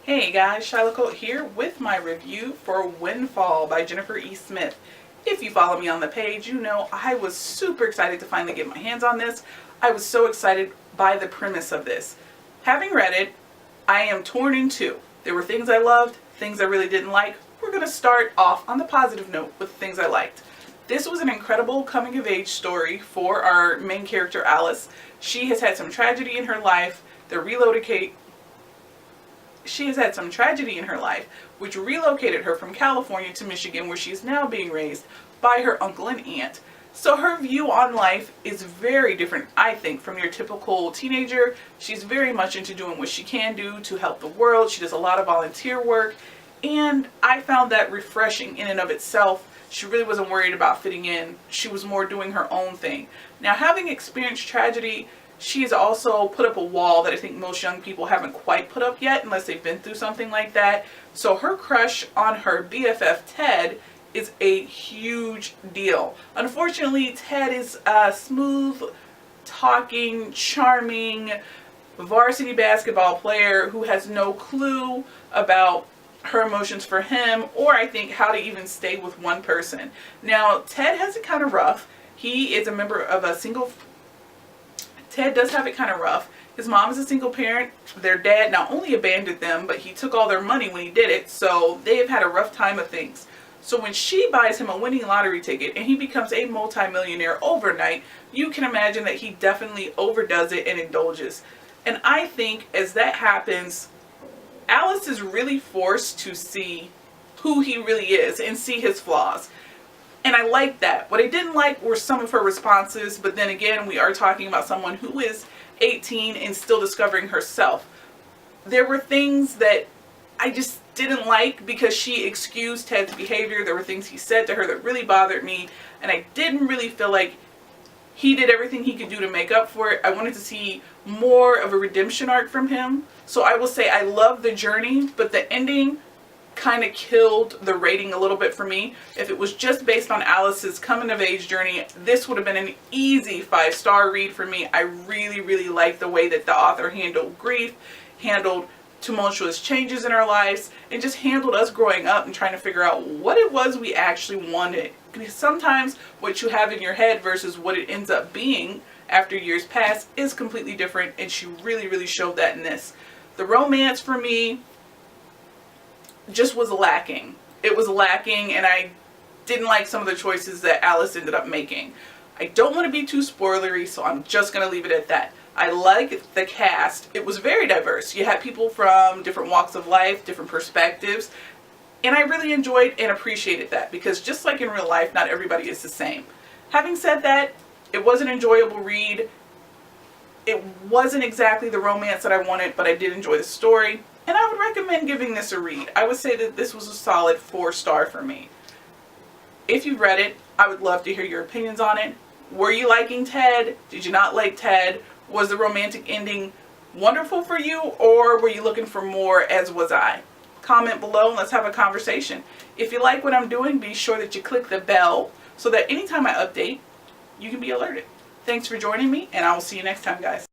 Hey guys, Shiloh here with my review for Windfall by Jennifer E. Smith. If you follow me on the page, you know I was super excited to finally get my hands on this. I was so excited by the premise of this. Having read it, I am torn in two. There were things I loved, things I really didn't like. We're going to start off on the positive note with things I liked. This was an incredible coming-of-age story for our main character, Alice. She has had some tragedy in her life. She has had some tragedy in her life, which relocated her from California to Michigan, where she is now being raised by her uncle and aunt. So her view on life is very different, I think, from your typical teenager. She's very much into doing what she can do to help the world. She does a lot of volunteer work, and I found that refreshing in and of itself. She really wasn't worried about fitting in. She was more doing her own thing. Now, having experienced tragedy, she has also put up a wall that I think most young people haven't quite put up yet unless they've been through something like that. So her crush on her BFF Ted is a huge deal. Unfortunately, Ted is a smooth talking, charming varsity basketball player who has no clue about her emotions for him, or I think how to even stay with one person. Now, Ted has it kind of rough. He is a member of Ted does have it kind of rough. His mom is a single parent. Their dad not only abandoned them, but he took all their money when he did it, so they have had a rough time of things. So when she buys him a winning lottery ticket and he becomes a multimillionaire overnight, you can imagine that he definitely overdoes it and indulges. And I think as that happens, Alice is really forced to see who he really is and see his flaws. And I like that. What I didn't like were some of her responses, but then again, we are talking about someone who is 18 and still discovering herself. There were things that I just didn't like because she excused Ted's behavior. There were things he said to her that really bothered me, and I didn't really feel like he did everything he could do to make up for it. I wanted to see more of a redemption arc from him. So I will say I love the journey, but the ending kind of killed the rating a little bit for me. If it was just based on Alice's coming of age journey, this would have been an easy 5-star read for me. I really liked the way that the author handled grief, handled tumultuous changes in our lives, and just handled us growing up and trying to figure out what it was we actually wanted. Because sometimes what you have in your head versus what it ends up being after years pass is completely different, and she really showed that in this. The romance for me just was lacking. It was lacking, and I didn't like some of the choices that Alice ended up making. I don't want to be too spoilery, so I'm just going to leave it at that. I like the cast. It was very diverse. You had people from different walks of life, different perspectives, and I really enjoyed and appreciated that, because just like in real life, not everybody is the same. Having said that, it was an enjoyable read. It wasn't exactly the romance that I wanted, but I did enjoy the story, and I would recommend giving this a read. I would say that this was a solid 4-star for me. If you've read it, I would love to hear your opinions on it. Were you liking Ted? Did you not like Ted? Was the romantic ending wonderful for you, or were you looking for more, as was I? Comment below and let's have a conversation. If you like what I'm doing, be sure that you click the bell so that anytime I update, you can be alerted. Thanks for joining me, and I will see you next time, guys.